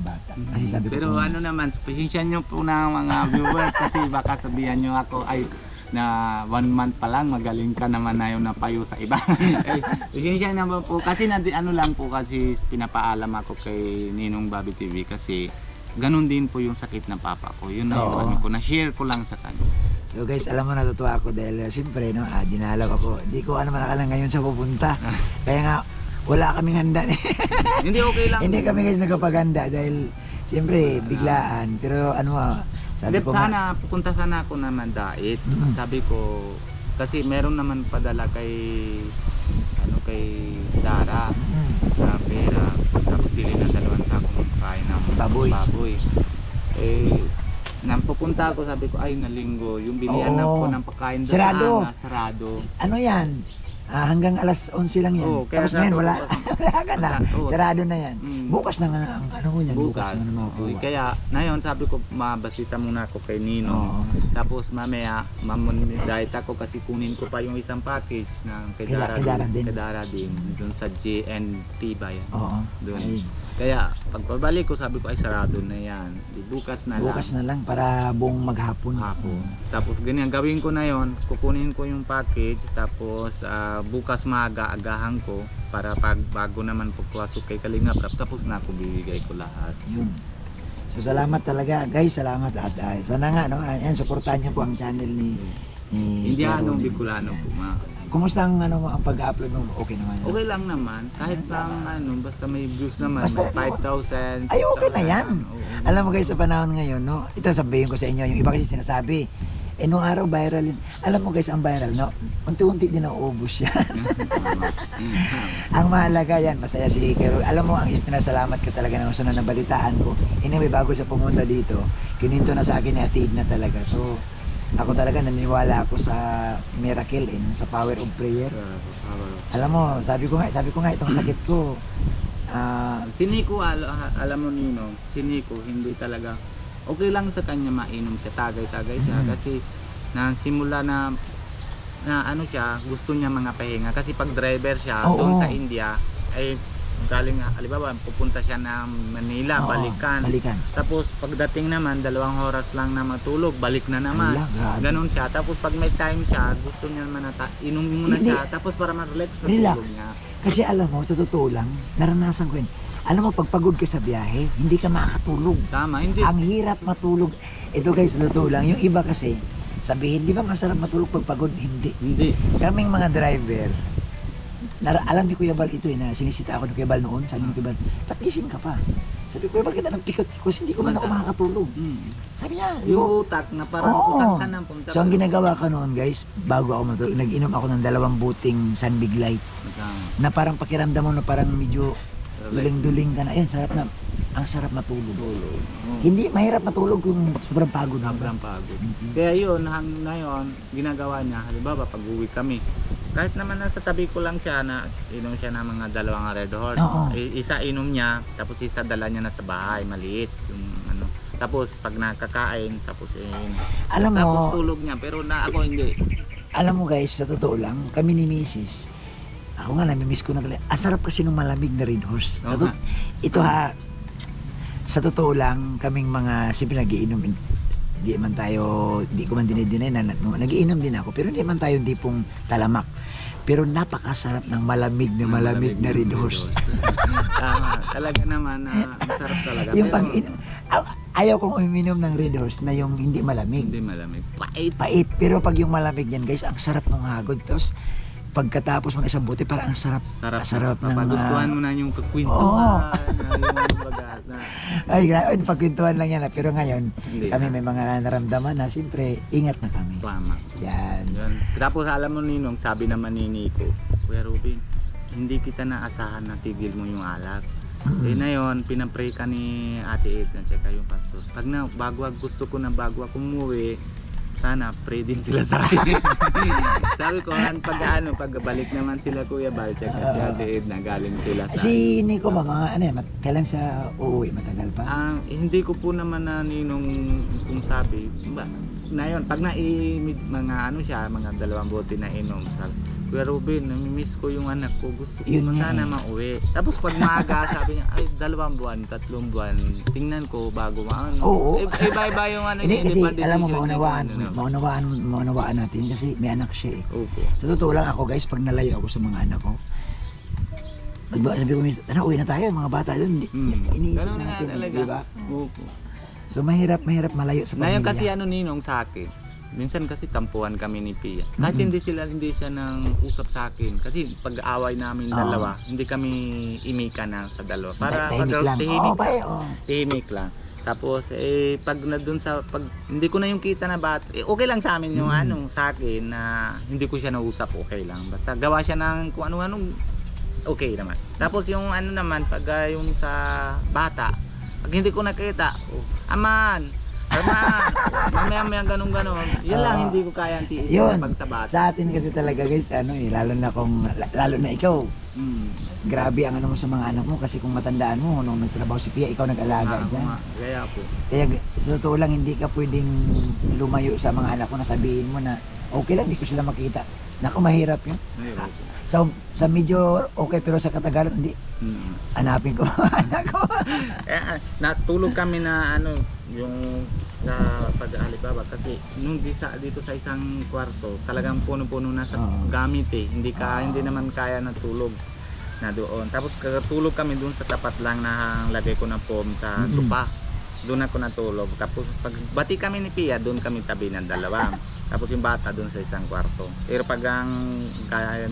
bata. Kasi sabi ko, Pero ano naman, pasensya nyo po na mga viewers kasi baka sabihan nyo ako ay na 1 month pa lang magaling ka naman na yung napayo sa iba. Eh, pasensya naman po kasi ano lang po kasi pinapaalam ako kay Ninong Bobby TV kasi ganun din po yung sakit ng papa ko. Yun na yung Oo. ano ko, na-share ko lang sa kanya. so guys, alam mo natutuwa ako dahil siyempre no, dinalaw ako. Hindi ko ano man akala ngayon sa pupunta. Kaya nga wala kaming handa. Hindi okay lang. Hindi kami guys nagpapaganda dahil siyempre biglaan. Pero ano sabi Hindi, ko nga, sana pupunta sana ako naman dait. Sabi ko kasi meron naman padala kay kay Dara na pera. Tapos bili ng 2 sako ng kain ng Baboy. Eh nang pupunta ako sabi ko ay nalinggo yung bilihan na Oo. ko ng pagkain doon Sarado. sana, sarado. ano yan? Hanggang alas 11 lang yan. Oo, kaya Tapos ngayon sabi wala, ko, wala ka na. Oo. Sarado na yan. Mm. Bukas na nga ang ano ko yan. Bukas Bukas. na nga Uy, makukuha. kaya ngayon sabi ko mabasita muna ako kay Nino. Oo. Tapos mamaya mamunidahit ako kasi kunin ko pa yung isang package ng kay Kay Dara din. Kay Dara din doon sa JNT ba yan? Oo. Doon. Ay, Kaya pagpabalik ko sabi ko ay sarado na yan. Di bukas na bukas lang. na lang para buong maghapon. Hapon. Tapos ganyan gawin ko na yon, kukunin ko yung package tapos bukas maaga-agahan ko para pag bago naman pagpasok kay Kalinga Prab tapos na ako bibigay ko lahat. Yun. So salamat talaga guys, salamat at sana nga no, ayan suportahan niyo po ang channel ni Indiano, Kuya Ronnie. Bicolano po Kumusta ang ano mo ang pag-upload mo? Okay naman. Okay lang naman, kahit lang basta may views naman, Basta- may 5,000. Ay, okay na 6,000, yan. oo. Alam mo guys, sa panahon ngayon, no, ito sabihin ko sa inyo, yung iba kasi sinasabi, nung araw viral yun. Alam mo guys, ang viral, no, unti-unti din nauubos yan. Ang mahalaga yan, masaya si Kero. Alam mo, ang pinasalamat ko talaga ng sunod na balitaan ko. Anyway, bago siya pumunta dito, kininto na sa akin ni Ate Edna talaga. So, ako talaga naniniwala ako sa miracle, sa power of prayer. Alam mo, sabi ko nga itong sakit ko, Si Nico, alam mo Nino, si Nico hindi talaga okay lang sa kanya mainom siya, tagay-tagay siya kasi na simula na ano siya, gusto niya mga pahinga kasi pag driver siya Oo. doon sa India ay galing halimbawa pupunta siya ng Manila, oo, balikan. Tapos pagdating naman 2 oras lang na matulog, balik na naman. Ala, grabe. Ganun siya. Tapos pag may time siya, gusto niya naman na inom muna Hindi. siya tapos para ma-relax na Relax. tulog niya. Kasi alam mo, sa totoo lang, naranasan ko yun. Alam mo, pag pagod ka sa biyahe, hindi ka makakatulog. Tama, hindi. Ang hirap matulog. Ito guys, sa totoo lang, yung iba kasi, sabihin, di ba masarap matulog pag pagod? Hindi. Hindi. Kaming mga driver, alam ni Kuya Bal ito na sinisita ako ni Kuya Bal noon, sabi ni Kuya Bal, ba't gising ka pa? Sabi ko, Kuya Bal, kita ng pikot-pikot, hindi ko man ako makakatulog. Sabi niya, Yung utak na parang Oo. kung saan ang punta. So ang ginagawa ko noon guys, bago ako matulog, nag-inom ako ng 2 buting Sunbig Light na parang pakiramdam mo na parang medyo duling-duling ka na. Ayun, ang sarap matulog. Hindi, mahirap matulog kung sobrang pagod. Sobrang pagod. Kaya yun, ngayon, ginagawa niya, halimbawa pag uwi kami, kahit naman nasa tabi ko lang siya na inom siya ng mga 2 Red Horse. Oo. Isa inom niya, tapos isa dala niya na sa bahay, maliit. Yung ano. Tapos pag nakakain, tapos Alam mo, tapos tulog niya, pero ako hindi. alam mo guys, sa totoo lang, kami ni Mrs. Ako nga, namimiss ko na talaga. Ang sarap kasi ng malamig na Red Horse. Oo nga. Ito ha, sa totoo lang, kaming mga, siyempre nagiinom, di man tayo, di ko man dinidinay na nagiinom din ako, pero hindi man tayo tipong talamak. Pero napakasarap ng malamig na Red Horse. Tama, talaga naman, ang sarap talaga. Yung pero ayaw kong uminom ng Red Horse na yung hindi malamig. hindi malamig. Pait. Pait, pero pag yung malamig yan guys, ang sarap ng hagod. Tapos pagkatapos ng isang bote, parang ang sarap. Sarap ng Papagustuhan mo na yung kukwentuhan. Yung baga na. ay, grabe, pagkwentuhan lang yan. Pero ngayon, Hindi kami na. may mga naramdaman na siyempre, ingat na kami. Tama. Yan. Yun. Tapos alam mo Ninong, sabi naman ni Nico, Kuya Ruben, hindi kita naasahan na tigil mo yung alak. Eh na yun, pinapray ka ni Ate Edna tsaka yung pastor. Bago ako umuwi, sana pray din sila sa akin. Sabi ko, pagbalik naman sila Kuya Bal tsaka si Ate Edna, galing sila sa Si Nico, kailan siya uuwi? Matagal pa? hindi ko po naman na Ninong kung sabi, na yun, pag mga 2 bote na inom, sabi, Kuya Ruben, namimiss ko yung anak ko, gusto ko Yun nga sana eh. mauwi. Tapos pag maaga, sabi niya, ay 2 buwan, 3 buwan, tingnan ko bago maano. Oo. Iba-iba yung Hindi kasi iba alam mo, decision niya, maunawaan natin kasi may anak siya eh. Opo. Sa totoo lang ako guys, pag nalayo ako sa mga anak ko, sabi ko minsan, uwi na tayo, mga bata doon. Iniisip Ganun nga natin, talaga. di ba? Opo. So mahirap malayo sa pamilya. Ngayon kasi Ninong sa akin, minsan kasi tampuhan kami ni Pia. Kahit hindi siya nang usap sa akin. Kasi pag-away namin Oo. dalawa, hindi kami imika na sa dalawa. Para tahimik lang. tahimik lang. Tapos pag hindi ko na yung kita na okay lang sa amin yung sa akin na hindi ko siya nausap, okay lang. Basta gawa siya ng kung ano-anong okay naman. Tapos yung naman pag yung sa bata, pag hindi ko nakita, aman, mamaya ganun. Yun lang hindi ko kaya tiisin Yun. pag sa bata. Sa atin kasi talaga guys, lalo na ikaw, grabe ang mo sa mga anak mo kasi kung matandaan mo, nung nagtrabaho si Pia, ikaw nag-alaga dyan. Kaya po. Kaya sa totoo lang, hindi ka pwedeng lumayo sa mga anak mo na sabihin mo na okay lang, hindi ko sila makita. Naku, mahirap yun. Ayun. Sa medyo okay, pero sa katagalan, hindi. Hanapin ko anak ko. Natulog kami na yung sa pag-alibaba kasi nung dito sa isang kwarto talagang puno-puno na sa gamit hindi naman kaya na tulog na doon. Tapos katulog kami doon sa tapat lang na lagay ko ng foam sa sopa. Doon ako natulog. Tapos pagbati kami ni Pia, doon kami tabi ng dalawa. Tapos yung bata doon sa isang kwarto. Pero pag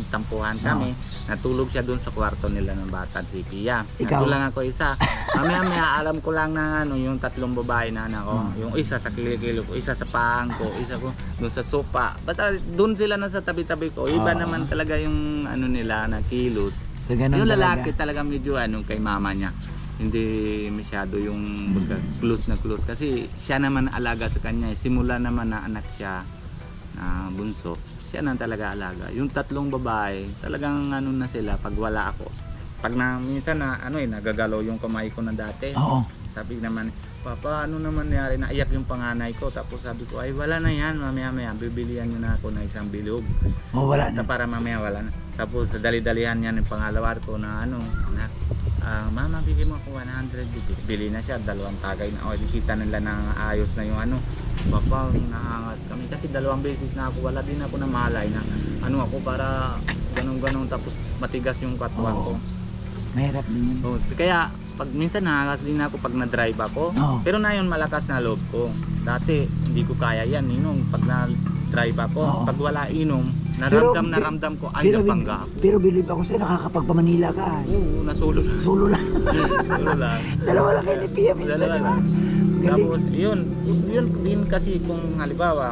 tampuhan kami, natulog siya doon sa kwarto nila ng bata si Pia. Nandun lang ako isa. Mamaya alam ko lang na yung 3 babae na anak ko. Yung isa sa kilikilo ko, isa sa pahang ko, isa ko doon sa sopa. Basta doon sila na sa tabi-tabi ko. Iba naman talaga yung nila na kilos. So, ganun Yung talaga. lalaki talaga medyo kay mama niya. Hindi masyado yung close na close kasi siya naman alaga sa kanya. Simula naman na anak siya na bunso, siya na talaga alaga. Yung 3 babae, talagang na sila pag wala ako. Pag minsan nagagalaw yung kamay ko na dati. Oo. Sabi naman, Papa, ano naman nangyari? Naiyak yung panganay ko. Tapos sabi ko, ay wala na yan, mamaya bibilihan nyo na ako na isang bilog. Wala na. Para mamaya wala na. Tapos dali-dalihan yan yung pangalawar ko na anak, mama bigyan mo ako 100. Bili na siya, 2 tagay na. Kita nila na ayos na yung Papa, nahangas kami. Kasi 2 beses na ako, wala din ako na malay na ako para ganun-ganun. Tapos matigas yung katwan ko. Mahirap din yun. Kaya pag minsan nahangas din ako pag na-drive ako. Pero na yun malakas na loob ko. Dati hindi ko kaya yan. Pag na-drive ako, pag wala inom, naramdam ko ay napangga ako. Pero believe ako sa'yo, nakakapagpamanila ka. Oo, nasulo lang. Sulo lang. Sulo lang. Dalawa lang kayo ni Pia minsan, Dalawa di ba? lang. Galing. Tapos yun din kasi kung halimbawa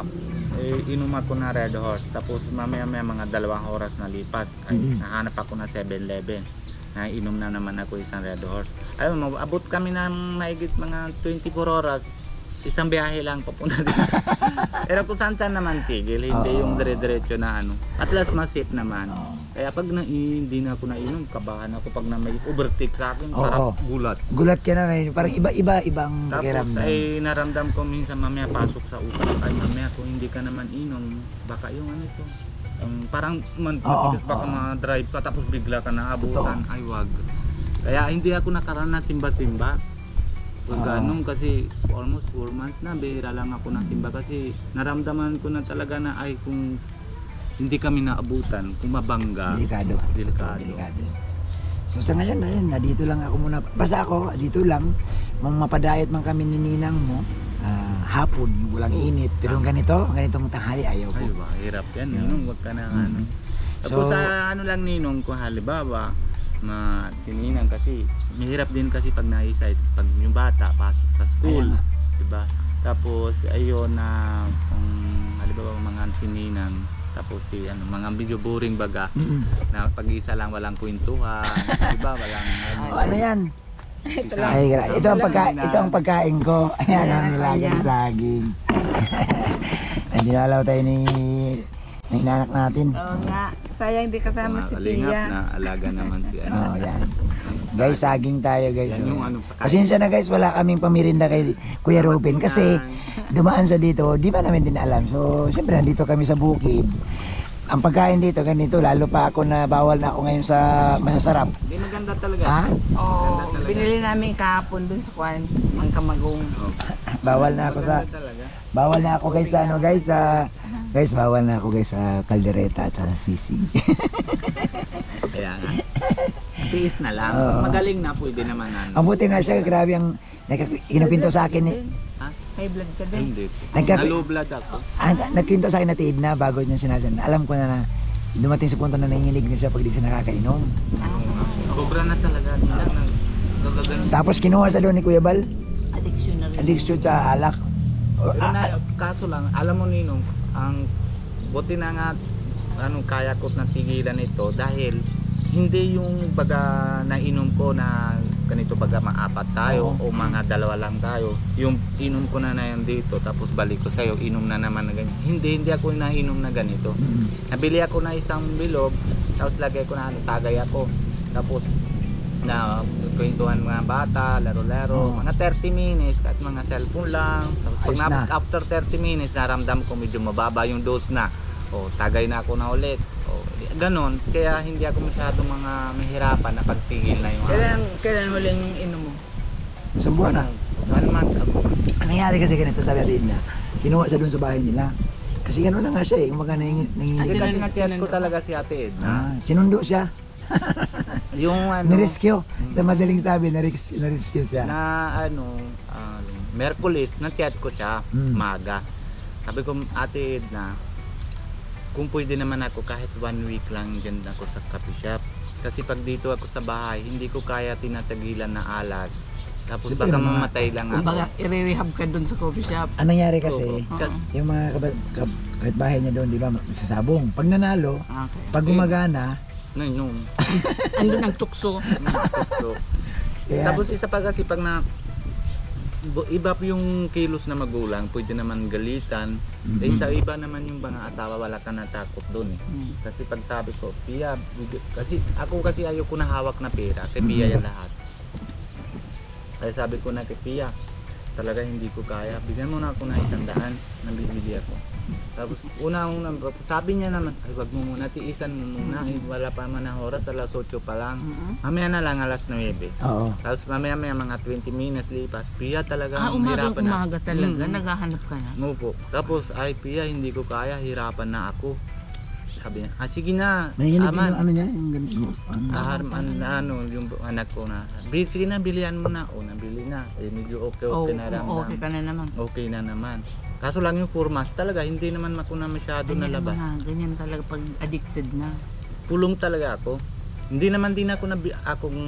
inom ako na Red Horse, tapos mamaya mga 2 oras na lipas, nahanap ako na 7-Eleven. Nainom na naman ako isang Red Horse. Ayun, abot kami ng mahigit mga 24 oras isang biyahe lang papunta dito. Pero kung saan naman tigil, hindi Oo. yung dire-diretso na ano. At least masip naman. Kaya pag hindi na ako nainom, kabahan ako pag na may overtake sa akin, Oo. parang gulat. Gulat ka na rin. Parang ibang Tapos pakiramdam. ay naramdam ko minsan mamaya pasok sa utak. Ay mamaya kung hindi ka naman inom, baka yung ano ito. Parang matigas baka oo. ma-drive ka tapos bigla ka naabutan. Ay wag. Kaya hindi ako nakaranas simba-simba. Kung Oo. ganun kasi almost 4 months na bihira lang ako ng simba kasi naramdaman ko na talaga na ay kung hindi kami naabutan, kung mabangga. Delikado. Delikado. Delikado. So sa ngayon, ayun, na dito lang ako muna. Basta ako, dito lang. Mapadayat man kami ni Ninang mo. Hapon, yung walang init. Pero ganitong tanghali, ayaw ko. Ay ba, hirap yan. Yeah. Ninong, wag ka na ano. Tapos sa ano lang Ninong, kung halimbawa, sininang kasi, mahirap din kasi pag naisay, pag yung bata pasok sa school. Ayan nga. Diba? Tapos ayun na halimbawa mga sininang, tapos si mga video boring baga na pag-isa lang walang kwentuhan, diba? Walang Ano yan? Ito lang. Ay, ito ang pagkain ko. Ayan, ang nilagang saging. Ay, dinalaw tayo ni inanak natin. Oo nga. Sayang di kasama si kalingap Pia. na alaga naman si ano. Oh, yan. Guys, saging tayo guys. Yan yung ano Pasensya na guys, wala kaming pamirinda kay Kuya Ruben kasi dumaan sa dito, di ba namin din alam. So, siyempre nandito kami sa bukid. Ang pagkain dito ganito, lalo pa ako na bawal na ako ngayon sa masasarap. Hindi maganda talaga. Ha? Oo. Ganda talaga. Binili namin kahapon dun sa Kwan. Ang Kamagong. Oh. Bawal na ako sa Maganda talaga. bawal na ako guys sa ano guys sa guys bawal na ako guys sa kaldereta at sa sisig. Kaya nga. Tiis na lang. Oo. Magaling na pwede naman ano. Ang buti nga siya, grabe ang kinukwento sa akin eh. Ha? High blood ka Ay, din. hindi. Nagka- Na low blood ako. Nagkwento sa akin na tiid na bago niya sinabi na alam ko na dumating sa punto na nanginginig na siya pag di siya nakakainom. Sobra na talaga. Nilang nagagaganong. Tapos kinuha sa doon ni Kuya Bal, Addiction na rin. addiction sa alak. Pero kaso lang, alam mo Ninong, ang buti na nga kaya ko na tigilan ito dahil hindi yung baga nainom ko na ganito baga maapat tayo o mga dalawa lang tayo. Yung inom ko na yan dito tapos balik ko sa'yo, inom na naman na ganyan. Hindi ako nainom na ganito. Nabili ako na isang bilog, tapos lagay ko na tagay ako. Tapos na kwentuhan mga bata, laro-laro, mga 30 minutes at mga cellphone lang. Tapos pag Ayos na. after 30 minutes naramdam ko medyo mababa yung dose na. O tagay na ako na ulit. O ganon, kaya hindi ako masyadong mga mahirapan na pagtigil na yung Kailan huling inom mo? Isang buwan na. 1 month ago. Ang nangyari kasi ganito sabi natin na kinuha siya doon sa bahay nila. Kasi gano'n na nga siya eh, kumaga nanginginig. Kasi Sinundo- na-chat ko sinundo. talaga si Ate Edna. Sinundo siya. Yung ano, Nirescue. Sa madaling sabi, nirescue siya. na ano, Merkulis, na-chat ko siya, maga. Sabi ko, Ate Edna, kung pwede naman ako kahit 1 week lang dyan ako sa coffee shop. Kasi pag dito ako sa bahay, hindi ko kaya tinatagilan na alat. Tapos Siyempre, baka mga- mamatay lang ako. Kumbaga, i-rehab ka dun sa coffee shop. Ang nangyari kasi, Oo. yung mga kapitbahay niya doon, di ba, magsasabong. Pag nanalo, Okay. pag gumagana, Nung Andun ang tukso. kaya, Tapos isa pa kasi pag na iba yung kilos na magulang, pwede naman galitan. Eh, sa iba naman yung mga asawa, wala ka natakot doon eh. Kasi pag sabi ko, Pia, kasi ako kasi ayaw ko na hawak na pera, kay Pia yan lahat. Kaya sabi ko na kay Pia, talaga hindi ko kaya, bigyan mo na ako na 100, nabibili ako. Tapos unang sabi niya naman, ay wag mo muna, tiisan mo muna, eh, wala pa man ang oras, alas 8 pa lang. Mamaya na lang alas 9. oo. Tapos mamaya mga 20 minutes lipas, Pia talaga hirapan na. Umaga talaga. Mm. Naghahanap ka na. Opo. Tapos ay Pia, hindi ko kaya, hirapan na ako. Sabi niya, sige na, Nanginginig aman. yung ano niya, yung ganito. Yung anak ko na, sige na, bilihan mo na. O, nabili na. Eh, medyo okay na ramdam. Okay ka na naman. Okay na naman. Kaso lang yung 4 months talaga, hindi naman ako na masyado nalabas. Ganyan talaga pag addicted na. Pulong talaga ako. Hindi naman din ako akong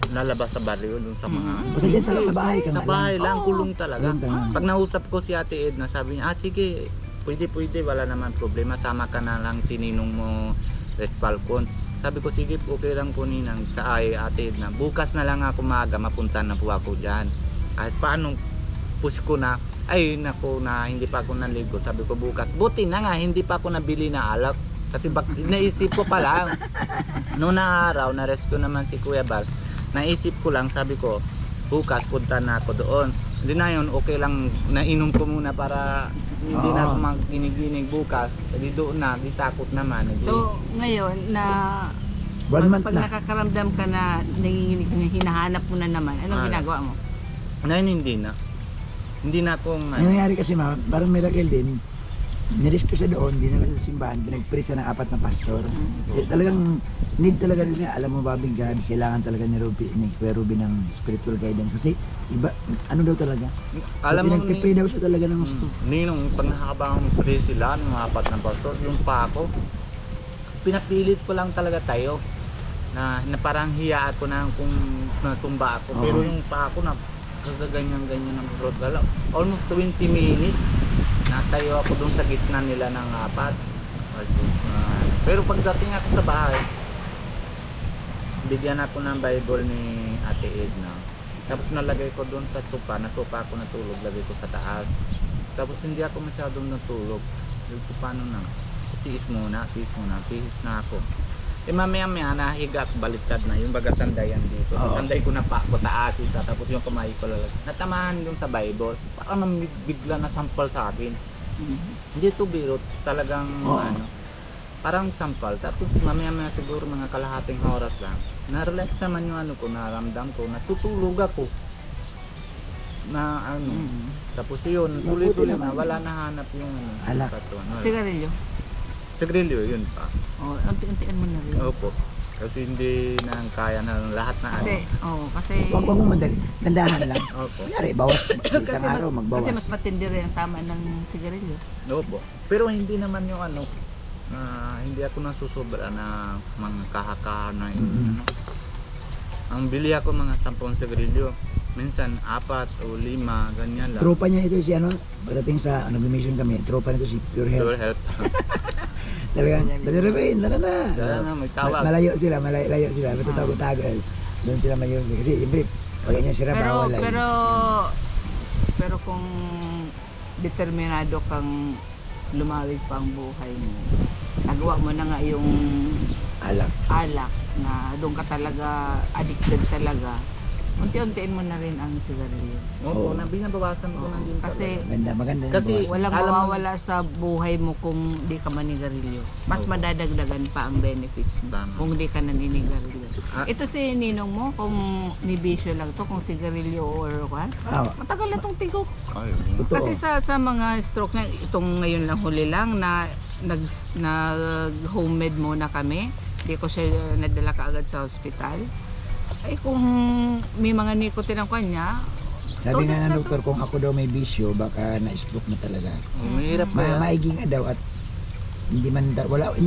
lalabas sa barrio dun sa mga Basta dyan sa bahay ka sa nga lang. bahay lang, kulong talaga. Kulong talaga. Pag nausap ko si Ate Edna, sabi niya, sige, pwede, wala naman problema. Sama ka na lang si Ninong mo, Red Falcon. Sabi ko, sige, okay lang po Ninang, sa Ate Edna. Bukas na lang ako maaga, mapunta na po ako dyan. Kahit paano, push ko na, Ay, naku, na hindi pa ako naligo. Sabi ko bukas. Buti na nga, hindi pa ako nabili na alak. Kasi naisip ko pa lang. Noong na araw, na-rescue naman si Kuya Bal. Naisip ko lang, sabi ko, bukas punta na ako doon. Hindi na yun, okay lang, nainom ko muna para hindi na ako magginig-ginig bukas. Hindi doon na, di takot naman. Di, So, ngayon na 1 month pag na. nakakaramdam ka na nanginginig, hinahanap mo na naman, anong Ah. ginagawa mo? ngayon hindi na. Hindi na akong, Yung nangyari kasi ma'am, parang miracle din, nirescue siya doon, dinala sa simbahan, pinag-pray siya ng 4 na pastor. Kasi talagang need talaga niya, alam mo Bobby, grabe, kailangan talaga ni Kuya Ruby ng spiritual guidance. Kasi iba, ano daw talaga? alam mo, pinag-pray daw siya talaga ng gusto. Ninong, pag nakakabang pray sila, ng mga 4 na pastor, yung pa ako, pinapilit ko lang talaga tayo. Na parang hiya ako na kung natumba ako. Oo. Pero yung pa ako na ganyan-ganyan ng road galaw. Almost 20 minutes. Natayo ako dun sa gitna nila ng 4. Pero pagdating ako sa bahay, bigyan ako ng Bible ni Ate Edna. Tapos nalagay ko dun sa sopa. Nasupa ako natulog. Lagay ko sa taas. Tapos hindi ako masyadong natulog. Dito paano na? Tiis muna. Tiis na ako. Eh mamaya nahiga at baliktad na yung baga sandayan dito. Oo. Sanday ko na pa ko taas isa tapos yung kamay ko lalag. Natamahan yung sa Bible. Parang bigla na sampal sa akin. Hindi to biro, talagang Oo. parang sampal. Tapos mamaya siguro mga kalahating oras lang. Na-relax naman yung ko, naramdam ko, natutulog ako. Na tapos yun, Mabuti tuloy-tuloy na, naman. wala na hanap yung Alak. katuan. Sigarilyo? Sigrilyo, yun pa. O, unti-untian mo na rin. Opo. Kasi hindi na kaya na lahat na Kasi Huwag mo madali, gandahan lang. Opo. Kunyari, bawas, isang kasi araw, mas magbawas. matindi rin ang tama ng sigarilyo. Opo. Pero hindi naman yung hindi ako nasusobra na mga kahaka na Mhm. Ang bili ako mga 10 sigrilyo. Minsan 4 o 5, ganyan lang. Tropa niya ito si ano, pagdating sa nag-mission kami, tropa nito si Pure Health. Pure health. Talagang, Brother Ruben, lala na. Kaya na, may tawag. Malayo sila, malayo sila, matatago-tago. Doon sila mayon. Kasi, siyempre, pag niya sila bawal lang. Pero kung determinado kang lumawig pa ang buhay mo, nagawa mo na nga yung Alak. alak na doon ka talaga addicted talaga, unti-untiin mo na rin ang sigarilyo. Opo, Oo. binabawasan ko na din Kasi Maganda. Kasi- bawas. walang Alam mo- mawawala sa buhay mo kung di ka manigarilyo. Mas Oo. madadagdagan pa ang benefits mo Tama. kung di ka naninigarilyo. Ah. Ito si Ninong mo, kung may bisyo lang to, kung sigarilyo or what, Ah, matagal na tong tigok. Ay, totoo. Kasi sa mga stroke na itong ngayon lang huli lang na nag homemade muna kami. Hindi ko siya nadala kaagad sa hospital. Ay kung may mga nicotine ang kanya, Sabi nga todas ng na doktor, kung ako daw may bisyo, baka na-stroke na talaga. mahirap pa yan. Maigi nga daw at hindi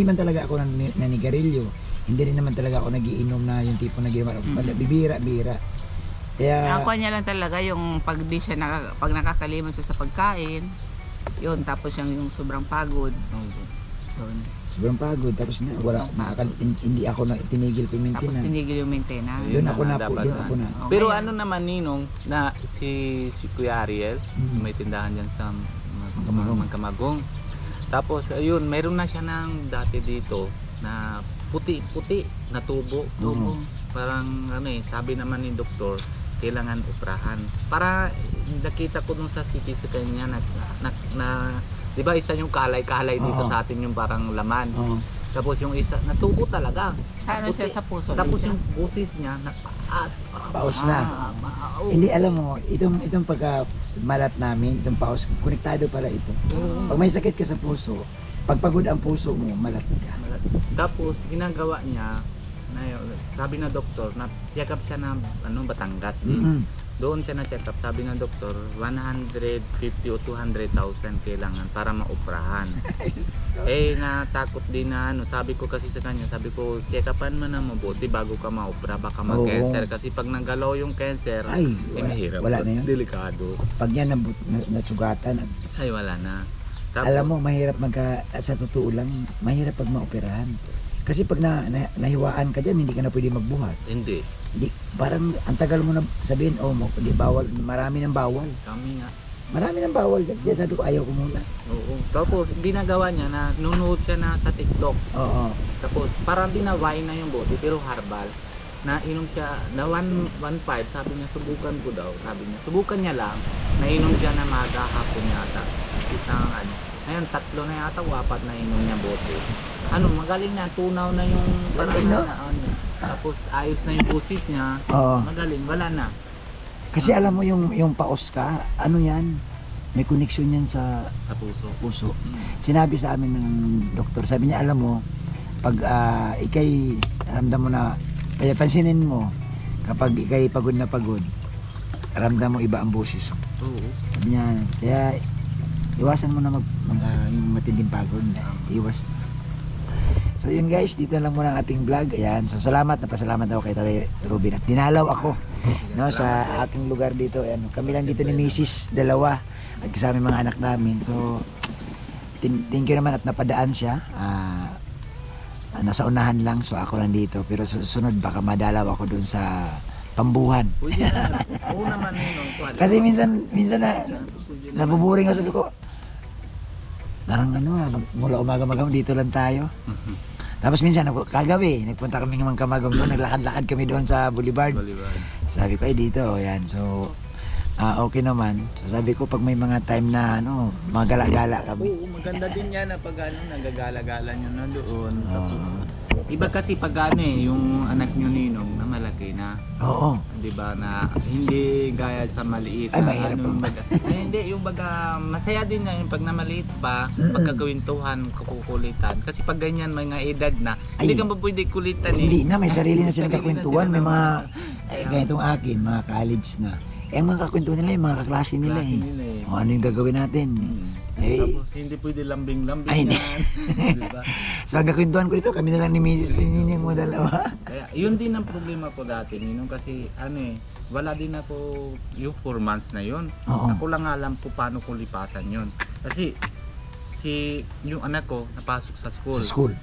man talaga ako nanigarilyo. Hindi rin naman talaga ako nagiinom na yung tipo na ginawa. Bibira. Kaya, ang kanya lang talaga yung pag di siya pag nakakalimot siya sa pagkain, yun, tapos yung sobrang pagod. Yun. sobrang pagod. Tapos hindi ako na tinigil ko yung Tapos maintenance. tinigil yung maintenance. Yun Doon na ako nga na dapat doon ako na. Okay. Pero ano naman Ninong na si Kuya Ariel, Mhm. may tindahan diyan sa Magkamagong. Magkamagong. Tapos ayun, meron na siya ng dati dito na puti-puti na tubo. Oo. Parang sabi naman ni doktor, kailangan operahan. Para nakita ko dun sa CT sa kanya na 'di ba isa yung kalay-kalay dito Oo. sa atin yung parang laman. Oo. Tapos yung isa natubo talaga. Sa ano Puti. siya, sa puso? Tapos din siya? yung busis niya nakaas. Paus na. Hindi alam mo, itong pagka malat namin, itong paus, konektado pala ito. Pag may sakit ka sa puso, pagpagod ang puso mo, malat ka. Tapos ginagawa niya sabi na doktor na check up siya na Batangas din. Mm-mm. Doon siya na check up, sabi ng doktor 150 o 200,000 kailangan para maoperahan. Natakot din na sabi ko kasi sa kanya, sabi ko check upan mo na mabuti bago ka maopera, baka Oo. mag-cancer kasi pag nanggalaw yung cancer, Ay, mahirap. wala na yun. Delikado. Pag yan nasugatan, Ay wala na. Tapos, alam mo, mahirap sa totoo lang, mahirap pag maoperahan. Kasi pag nahiwaan ka dyan, hindi ka na pwede magbuhat. hindi. Parang ang tagal mo na sabihin, di bawal, marami ng bawal. Kami nga. Marami nang bawal dyan. Kaya sabi ko, ayaw ko muna. Oo. Tapos ginagawa niya na nunood siya na sa TikTok. Oo. Tapos parang dinaway na yung bote pero herbal. Nainom siya na 1.5, sabi niya subukan ko daw. Sabi niya, subukan niya lang. Nainom siya na maga hapon yata. Isang ano. Ngayon 3 na yata, 4 na inom niya bote. Ano, magaling na, tunaw na yung Galing, no? niya. Tapos ayos na yung busis niya. Oo. Magaling, wala na. Kasi alam mo yung paos ka, ano yan? May koneksyon yan sa Sa puso. puso. Sinabi sa amin ng doktor, sabi niya, alam mo, pag ikay ramdam mo na, kaya pansinin mo, kapag ikay pagod na pagod, ramdam mo iba ang boses mo. Oo. Sabi niya, kaya iwasan mo na yung matinding pagod. Iwas. So yun guys, dito lang muna ang ating vlog. Ayan. So salamat, napasalamat ako kay Tatay Ruben. At dinalaw ako no, sa aking lugar dito. Ayan. Kami lang dito ni Mrs. dalawa at kasama yung mga anak namin. So thank you naman at napadaan siya. Nasa unahan lang, so ako lang dito. Pero susunod baka madalaw ako dun sa Pambuhan. Pwede na. Oo naman yun. Kasi minsan na nabuburing ako, sabi ko, parang mula umaga-maga dito lang tayo. Tapos minsan kagabi, nagpunta kami ng Kamagong doon, naglakad-lakad kami doon sa Boulevard. Sabi ko, dito, yan. So, okay naman. So, sabi ko, pag may mga time na, mga gala-gala kami. Oo, maganda din yan na pag nagagala-gala nyo na doon. Tapos, iba kasi pag yung anak nyo ninong na malaki na. Oo. Di ba na hindi gaya sa maliit. Ay, mahirap yung pa. hindi, yung baga, masaya din na yung pag na maliit pa, pagkakawintuhan, kukulitan. Kasi pag ganyan, mga edad na, hindi ka ba pwede kulitan eh. Hindi na, may sarili na silang Sarili na kakwentuhan. sila May na mga, ganitong akin, mga college na. Ang mga kakwentuhan nila, yung mga kaklase nila klase eh. nila eh. O, ano yung gagawin natin? Eh, Tapos hindi pwede lambing-lambing Ay, hindi. yan. Diba? so, ang kakwentuhan ko dito, kami na lang ni Mrs. Nining mo dalawa. Kaya yun din ang problema ko dati ninong kasi wala din ako yung 4 months na yun. Oo. Ako lang alam ko paano ko lipasan yun. Kasi yung anak ko napasok sa school. Sa school.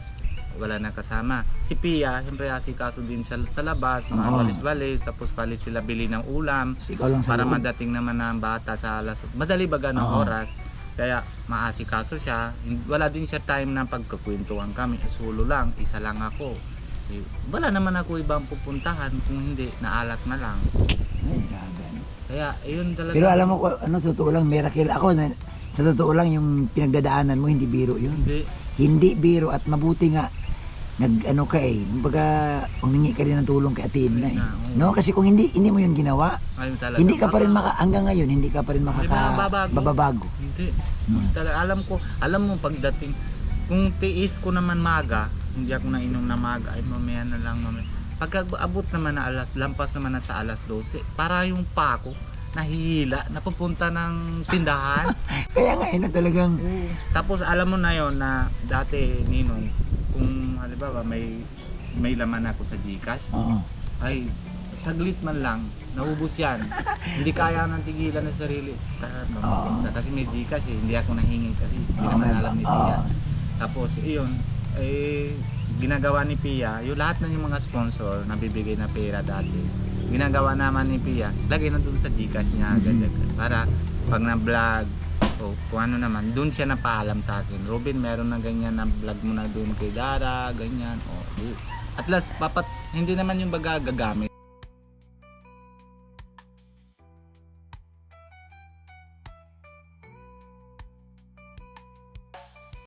Wala na kasama. Si Pia, siyempre asikaso din siya sa labas, mga Oo. walis-walis, tapos walis sila bili ng ulam So, ikaw lang sa para loob. madating naman ang bata sa alas. Madali ba ng Oo. oras? Kaya maasikaso siya. Wala din siya time na pagkakwentuhan kami. Solo lang, isa lang ako. Wala naman ako ibang pupuntahan kung hindi, naalak na lang. Ay, grabe, ano. Kaya ayun talaga. Pero alam mo, sa totoo lang, miracle. Ako, sa totoo lang, yung pinagdadaanan mo, hindi biro yun. Hindi biro at mabuti nga, kumbaga, humingi ka rin ng tulong kay Atin na eh. No? Kasi kung hindi mo yung ginawa, Ayun talaga. hindi ka pa rin hanggang ngayon, hindi ka pa rin bababago. Hindi. Talaga, alam mo pagdating, kung tiis ko naman maga, hindi ako nainom na maga, ay mamaya na lang mamaya. Pagka abot naman na lampas naman na sa alas 12, para yung pa ako, nahihila, napupunta ng tindahan. Kaya nga, talagang, Tapos alam mo na yon na dati ninong, kung halimbawa may laman ako sa GCash, oo. ay saglit man lang, naubos yan. Hindi kaya nang tigilan ng sarili. Kasi may GCash eh, hindi ako nahingi kasi hindi naman alam ni Pia. Tapos iyon, ginagawa ni Pia, yung lahat ng yung mga sponsor na bibigay na pera dati, ginagawa naman ni Pia, lagay na doon sa GCash niya, ganyan. Para pag na-vlog, o kung ano naman, doon siya napaalam sa akin. Robin, meron na ganyan na vlog mo na doon kay Dara, ganyan. At last, hindi naman yung baga gagamit.